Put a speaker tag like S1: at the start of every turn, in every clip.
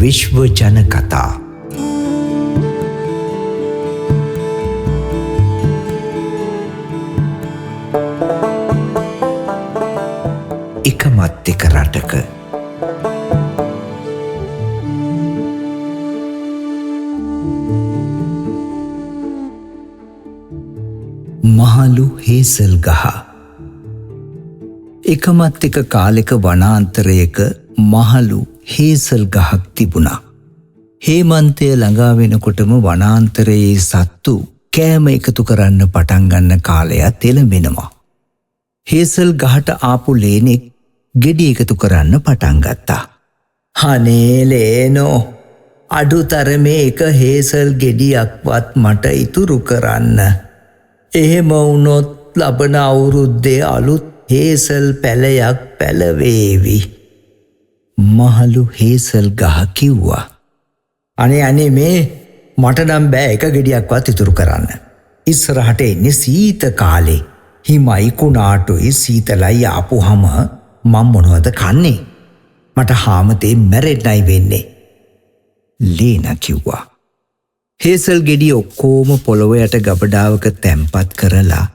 S1: විශ්ව ජන කතා. එකමත් එක රටක මහලු හේසල් ගහ. එකමත් එක කාලෙක වනාන්තරයක මහලු හේසල් ගහක් තිබුණා. හේමන්තය ළඟා වෙනකොටම වනාන්තරයේ සත්තු කෑම එකතු කරන්න පටන් ගන්න කාලයක් එළඹෙනවා. හේසල් ගහට ආපු ලේනෙක් ගෙඩි එකතු කරන්න පටන් ගත්තා. අනේ ලේනෝ, අඩුතරමේ එක හේසල් ගෙඩියක්වත් මට ඉතුරු කරන්න. එහෙම වුණොත් ලබන අවුරුද්දේ අලුත් හේසල් පැලයක් පැලවේවි. මහලු හේසල් ගහ කිව්වා. අනේ මේ මට නම් බෑ එක ගෙඩියක්වත් ඉතුරු කරන්න. ඉස්සරහට එන්නේ සීත කාලේ. හිමයි කුණාටුයි සීතලයි ආපුහම මම මොනවද කන්නේ? මට හාමතේ මැරෙන්නයි වෙන්නේ. ලේනා කිව්වා. හේසල් ගෙඩිය ඔක්කොම පොළොව යට ගබඩාවක තැම්පත් කරලා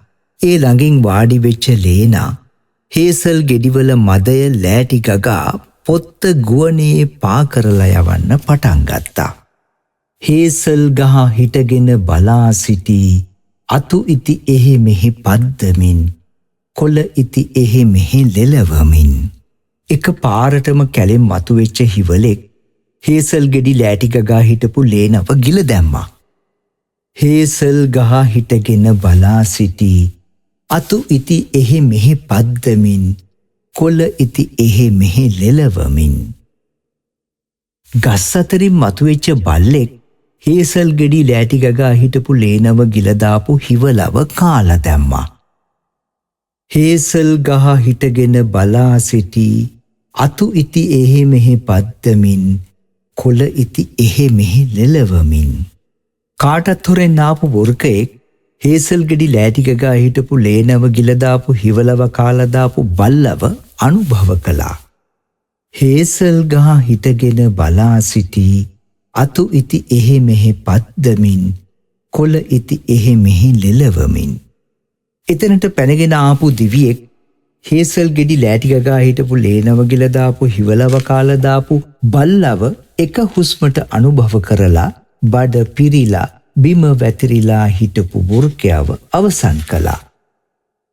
S1: ඒ ළඟින් වාඩි වෙච්ච ලේනා හේසල් ගෙඩිවල මදය ලෑටි ගගා පොත්ත ගුවනේ පා කරලා යවන්න පටන් ගත්තා. හේසල් ගහ හිටගෙන බලා සිටි අතු ඉති එහෙ මෙහෙ පද්දමින්, කොළ ඉති එහෙ මෙහෙ ලෙලවමින්. එක පාරටම කැලෙන් මතුවෙච්ච හිවලෙක් හේසල් ගෙඩි ලෑටි ගගා හිටපු ලේනව ගිල දැම්මා. හේසල් ගහ හිටගෙන බලා සිටි අතු ඉති එහෙ මෙහෙ පද්දමින්, කොළ ඉති එහෙ මෙහෙ ලෙලවමින්. ගස් අතරින් මතුවෙච්ච බල්ලෙක් හේසල් ගෙඩි ලෑටි ගගා හිටපු ලේනව ගිල දාපු හිවලව කාලා දැම්මා. හේසල් ගහ හිටගෙන බලා සිටි අතු ඉති එහෙ මෙහෙ පද්දමින්, කොළ ඉති එහෙ මෙහෙ ලෙලවමින්. කාටත් හොරෙන් ආපු වෘකයෙක් හේසල් ගෙඩි ලෑටි ගගා හිටපු ලේනව ගිල දාපු හිවලව කාලා දාපු බල්ලව අනුභව කළා. හේසල් ගහ හිටගෙන බලා සිටි අතු ඉති එහෙ මෙහෙ පද්දමින්, කොළ ඉති එහෙ මෙහෙ ලෙලවමින්. එතනට පැනගෙන ආපු දිවියෙක් හේසල් ගෙඩි ලෑටි ගගා හිටපු ලේනව ගිල දාපු හිවලව කාලා දාපු බල්ලව එක හුස්මට අනුභව කරලා බඩ පිරිලා බිම වැතිරිලා හිටපු වෘකයව අවසන් කළා.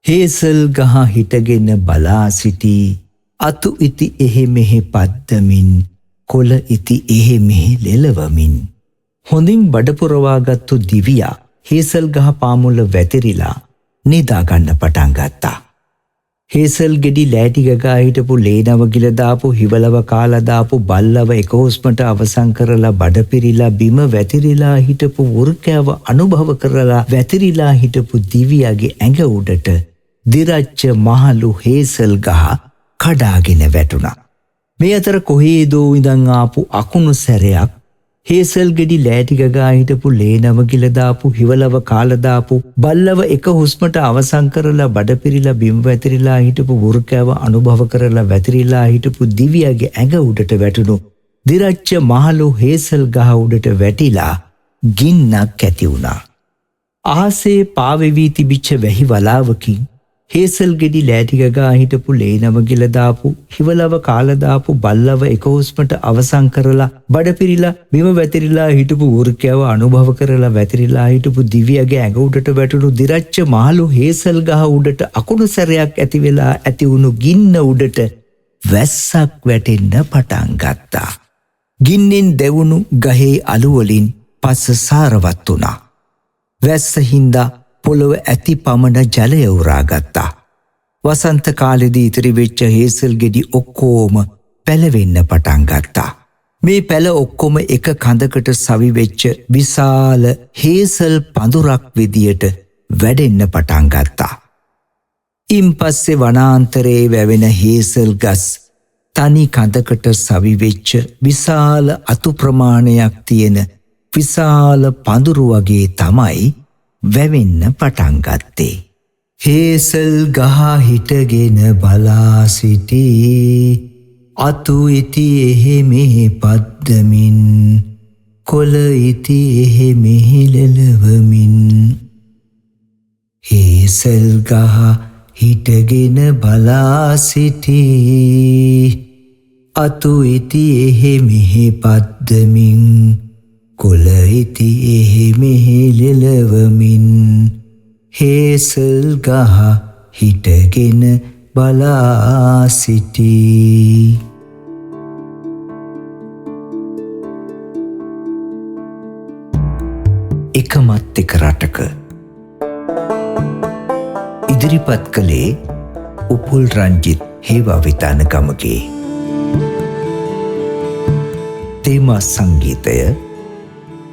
S1: හේසල් ගහ හිටගෙන බලා සිටි අතු ඉති එහෙ මෙහෙ පද්දමින්, කොළ ඉති එහෙ මෙහෙ ලෙලවමින්. හොඳින් බඩ පුරවාගත්තු දිවියා හේසල් ගහ පාමුල වැතිරිලා නිදාගන්න පටන් ගත්තා. හේසල් ගෙඩි ලෑටි ගගා හිටපු ලේනව ගිල දාපු හිවලව කාලා දාපු බල්ලව එක හුස්මට අවසන් කරලා බඩ පිරිලා බිම වැතිරිලා හිටපු වෘකයව අනුභව කරලා වැතිරිලා හිටපු දිවියාගේ ඇඟ උඩට දිරච්ච මහලු හේසල් ගහ කඩාගෙන වැටුණා. මේ අතර කොහේදෝ ඉඳන් ආපු අකුණු සැරයක් හේසල් ගෙඩි ලෑටි ගගා හිටපු ලේනව ගිල දාපු හිවලව කාලා දාපු බල්ලව එක හුස්මට අවසන් කරලා බඩ පිරිලා බිම් වැතිරිලා හිටපු වෘකයව අනුභව කරලා වැතිරිලා හිටපු දිවියාගේ ඇඟ උඩට වැටුණු දිරච්ච මහලු හේසල් ගහ උඩට වැටිලා ගින්නක් ඇති වුණා. ආසේ පාවෙවී තිබිච්ච වැහි වලාවකින් හේසල් ගෙඩි ලෑටි ගගා හිටපු ලේනව ගිල දාපු හිවලව කාලා දාපු බල්ලව එක හුස්මට අවසන් කරලා බඩ පිරිලා බිම වැතිරිලා හිටපු වෘකයව අනුභව කරලා වැතිරිලා හිටපු දිවියගේ ඇඟ උඩට වැටුණු දිරච්ච මහලු හේසල් ගහ උඩට අකුණු සැරයක් ඇති වෙලා ඇති වුණු ගින්න උඩට වැස්සක් වැටෙන්න පටන් ගත්තා. ගින්නෙන් දැවුණු ගහේ අලු වලින් පස්ස සාරවත් වුණා. වැස්ස හින්දා පොළොව ඇති පමණ ජලය උරා ගත්තා. වසන්ත කාලෙදී ඉතිරි වෙච්ච හේසල් ගෙඩි ඔක්කොම පැලවෙන්න පටන් ගත්තා. මේ පැල ඔක්කොම එක කඳකට සවි වෙච්ච විශාල හේසල් පඳුරක් විදියට වැඩෙන්න පටන් ගත්තා. ඉන්පස්සේ වනාන්තරයේ වැවෙන හේසල් ගස් තනි කඳකට සවි වෙච්ච විශාල අතු ප්‍රමාණයක් තියෙන විශාල පඳුරු වගේ තමයි වැවෙන්න පටන් ගත්තේ. හේසල් ගහ හිටගෙන බලා සිටි අතු ඉති එහෙ මෙහෙ පද්දමින් කොළ ඉති එහෙ මෙහෙ ලෙලවමින් හේසල් ගහ හිටගෙන බලා සිටී අතු ඉති එහෙ මෙහෙ පද්දමින් කොළ ඉති එහෙ මෙහෙ ලෙලවමින් හේසල් ගහ හිටගෙන බලා සිටී. එකමත් එක රටක ඉදිරිපත් කළේ උපුල් රංජිත් හේවාවිතාන ගමගේ. තේමා සංගීතය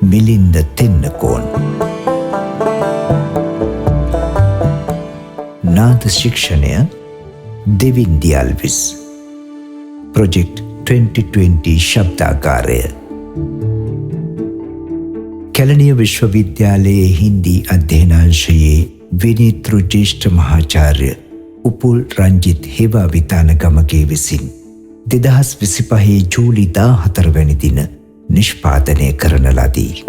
S1: මිලින්ද තෙන්නකෝන්. නාද ශික්ෂණය දෙවින් දියල්විස්. ප්‍රොජෙක්ට් 2020 ශබ්දාගාරය. කැලණිය විශ්වවිද්‍යාලයේ හින්දි අධ්‍යයනාංශයේ විනීතෘ ජ්‍යෙෂ්ඨ මහාචාර්ය උපුල් රංජිත් හේවාවිතාන ගමගේ විසින් 2025 ජූලි 14 වැනි දින නිෂ්පාදනය කරන ලදී.